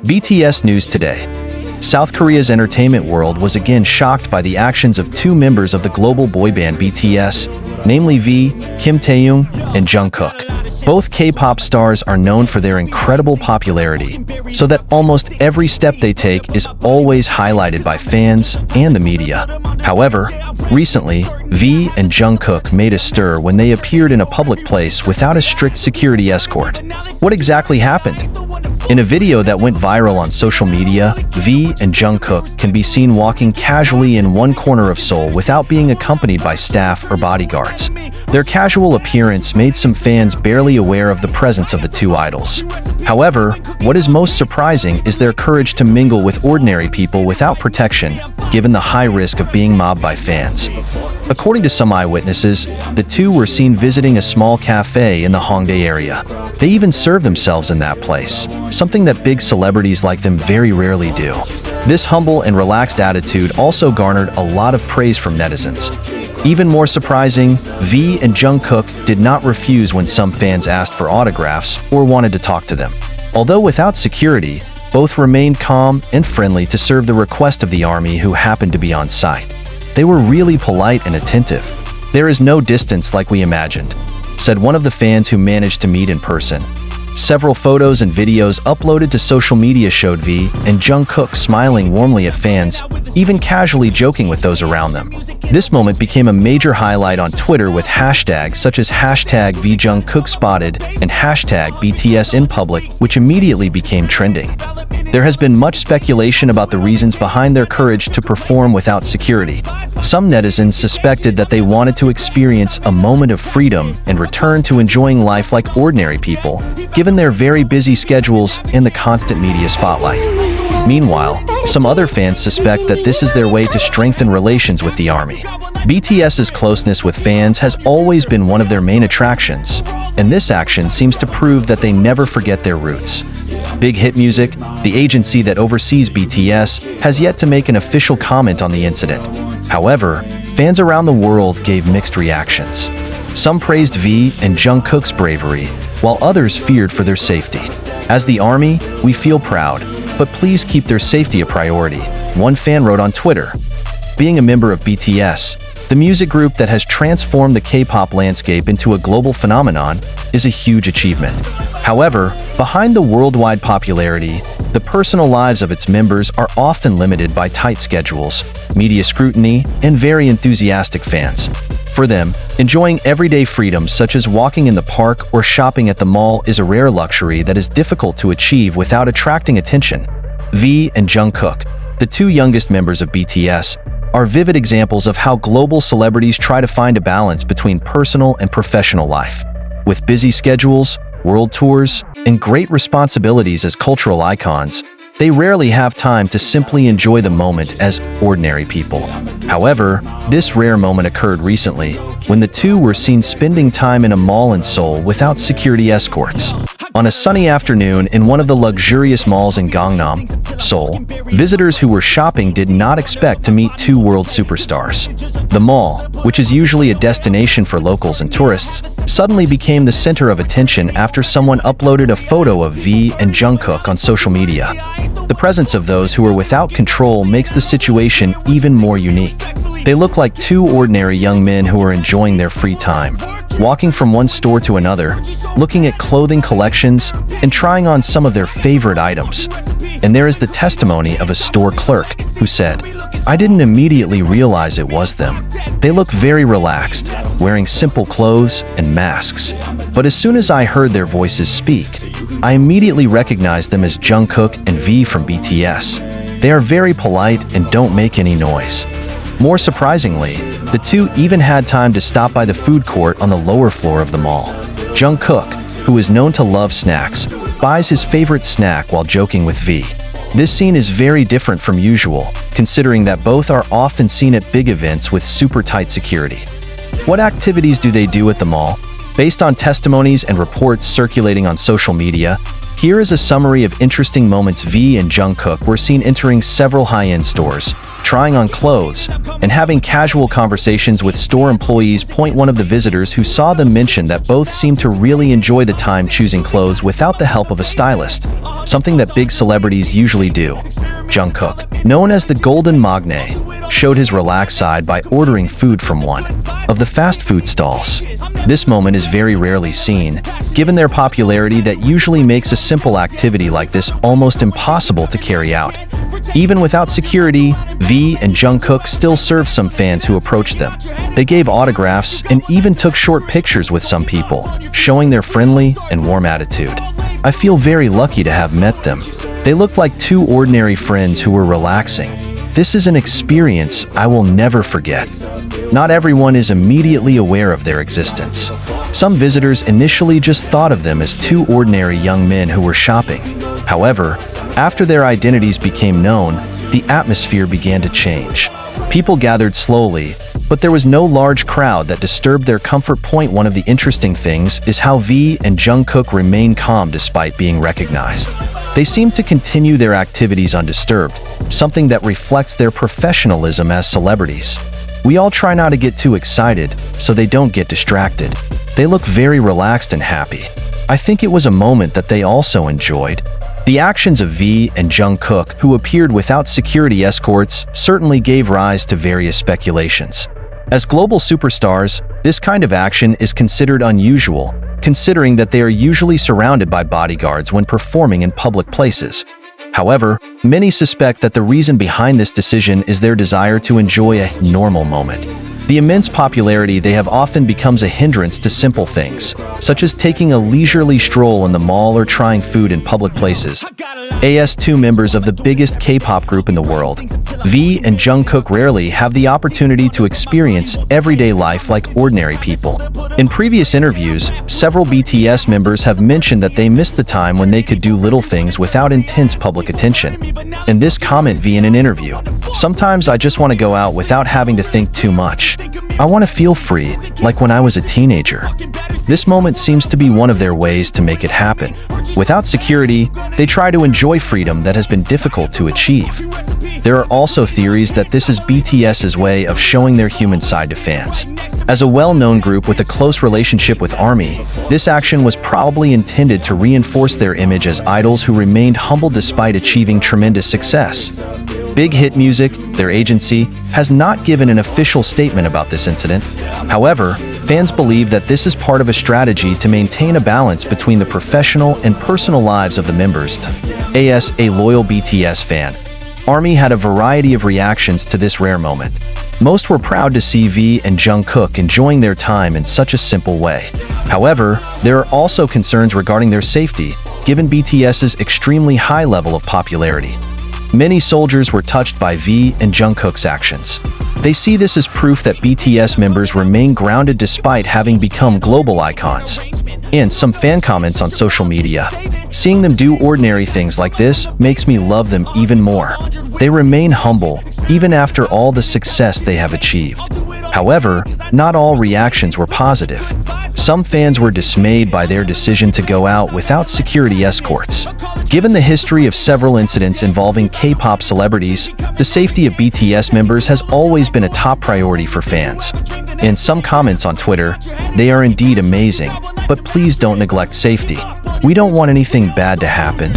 BTS News Today. South Korea's entertainment world was again shocked by the actions of two members of the global boy band BTS, namely V, Kim Taehyung, and Jungkook. Both K-pop stars are known for their incredible popularity, so that almost every step they take is always highlighted by fans and the media. However, recently, V and Jungkook made a stir when they appeared in a public place without a strict security escort. What exactly happened? In a video that went viral on social media, V and Jungkook can be seen walking casually in one corner of Seoul without being accompanied by staff or bodyguards. Their casual appearance made some fans barely aware of the presence of the two idols. However, what is most surprising is their courage to mingle with ordinary people without protection, given the high risk of being mobbed by fans. According to some eyewitnesses, the two were seen visiting a small cafe in the Hongdae area. They even serve themselves in that place, something that big celebrities like them very rarely do. This humble and relaxed attitude also garnered a lot of praise from netizens. Even more surprising, V and Jungkook did not refuse when some fans asked for autographs or wanted to talk to them. Although without security, both remained calm and friendly to serve the request of the army who happened to be on site. They were really polite and attentive. "There is no distance like we imagined," said one of the fans who managed to meet in person. Several photos and videos uploaded to social media showed V and Jungkook smiling warmly at fans, even casually joking with those around them. This moment became a major highlight on Twitter with hashtags such as hashtag #VJungkookSpotted and hashtag BTSInPublic, which immediately became trending. There has been much speculation about the reasons behind their courage to perform without security. Some netizens suspected that they wanted to experience a moment of freedom and return to enjoying life like ordinary people, given their very busy schedules and the constant media spotlight. Meanwhile, some other fans suspect that this is their way to strengthen relations with the army. BTS's closeness with fans has always been one of their main attractions, and this action seems to prove that they never forget their roots. Big Hit Music, the agency that oversees BTS, has yet to make an official comment on the incident. However, fans around the world gave mixed reactions. Some praised V and Jungkook's bravery, while others feared for their safety. "As the army, we feel proud, but please keep their safety a priority," one fan wrote on Twitter. Being a member of BTS, the music group that has transformed the K-pop landscape into a global phenomenon, is a huge achievement. However, behind the worldwide popularity, the personal lives of its members are often limited by tight schedules, media scrutiny, and very enthusiastic fans. For them, enjoying everyday freedoms such as walking in the park or shopping at the mall is a rare luxury that is difficult to achieve without attracting attention. V and Jungkook, the two youngest members of BTS, are vivid examples of how global celebrities try to find a balance between personal and professional life. With busy schedules, world tours, and great responsibilities as cultural icons, they rarely have time to simply enjoy the moment as ordinary people. However, this rare moment occurred recently, when the two were seen spending time in a mall in Seoul without security escorts. On a sunny afternoon in one of the luxurious malls in Gangnam, Seoul, visitors who were shopping did not expect to meet two world superstars. The mall, which is usually a destination for locals and tourists, suddenly became the center of attention after someone uploaded a photo of V and Jungkook on social media. The presence of those who are without control makes the situation even more unique. They look like two ordinary young men who are enjoying their free time, walking from one store to another, looking at clothing collections, and trying on some of their favorite items. And there is the testimony of a store clerk who said, "I didn't immediately realize it was them. They look very relaxed, wearing simple clothes and masks. But as soon as I heard their voices speak, I immediately recognized them as Jungkook and V from BTS. They are very polite and don't make any noise." More surprisingly, the two even had time to stop by the food court on the lower floor of the mall. Jungkook, who is known to love snacks, buys his favorite snack while joking with V. This scene is very different from usual, considering that both are often seen at big events with super tight security. What activities do they do at the mall? Based on testimonies and reports circulating on social media, Here is a summary of interesting moments. V and Jungkook were seen entering several high-end stores, trying on clothes, and having casual conversations with store employees. One of the visitors who saw them mentioned that both seemed to really enjoy the time choosing clothes without the help of a stylist, something that big celebrities usually do. Jungkook, known as the Golden Magne, showed his relaxed side by ordering food from one of the fast food stalls. This moment is very rarely seen, given their popularity that usually makes a simple activity like this almost impossible to carry out. Even without security, V and Jungkook still served some fans who approached them. They gave autographs and even took short pictures with some people, showing their friendly and warm attitude. I feel very lucky to have met them. They looked like two ordinary friends who were relaxing. This is an experience I will never forget. Not everyone is immediately aware of their existence. Some visitors initially just thought of them as two ordinary young men who were shopping. However, after their identities became known, the atmosphere began to change. People gathered slowly, but there was no large crowd that disturbed their comfort. One of the interesting things is how V and Jungkook remain calm despite being recognized. They seem to continue their activities undisturbed, something that reflects their professionalism as celebrities. We all try not to get too excited so they don't get distracted. They look very relaxed and happy. I think it was a moment that they also enjoyed. The actions of V and Jungkook, who appeared without security escorts, certainly gave rise to various speculations. As global superstars, this kind of action is considered unusual, considering that they are usually surrounded by bodyguards when performing in public places. However, many suspect that the reason behind this decision is their desire to enjoy a normal moment. The immense popularity they have often becomes a hindrance to simple things, such as taking a leisurely stroll in the mall or trying food in public places. As two members of the biggest K-pop group in the world, V and Jungkook rarely have the opportunity to experience everyday life like ordinary people. In previous interviews, several BTS members have mentioned that they missed the time when they could do little things without intense public attention. In this comment V in an interview, "Sometimes I just want to go out without having to think too much. I want to feel free, like when I was a teenager." This moment seems to be one of their ways to make it happen. Without security, they try to enjoy freedom that has been difficult to achieve. There are also theories that this is BTS's way of showing their human side to fans. As a well-known group with a close relationship with ARMY, this action was probably intended to reinforce their image as idols who remained humble despite achieving tremendous success. Big Hit Music, their agency, has not given an official statement about this incident. However, fans believe that this is part of a strategy to maintain a balance between the professional and personal lives of the members. As a loyal BTS fan, ARMY had a variety of reactions to this rare moment. Most were proud to see V and Jungkook enjoying their time in such a simple way. However, there are also concerns regarding their safety, given BTS's extremely high level of popularity. Many soldiers were touched by V and Jungkook's actions. They see this as proof that BTS members remain grounded despite having become global icons. And some fan comments on social media. "Seeing them do ordinary things like this makes me love them even more. They remain humble, even after all the success they have achieved." However, not all reactions were positive. Some fans were dismayed by their decision to go out without security escorts. Given the history of several incidents involving K-pop celebrities, the safety of BTS members has always been a top priority for fans. In some comments on Twitter, "They are indeed amazing, but please don't neglect safety. We don't want anything bad to happen."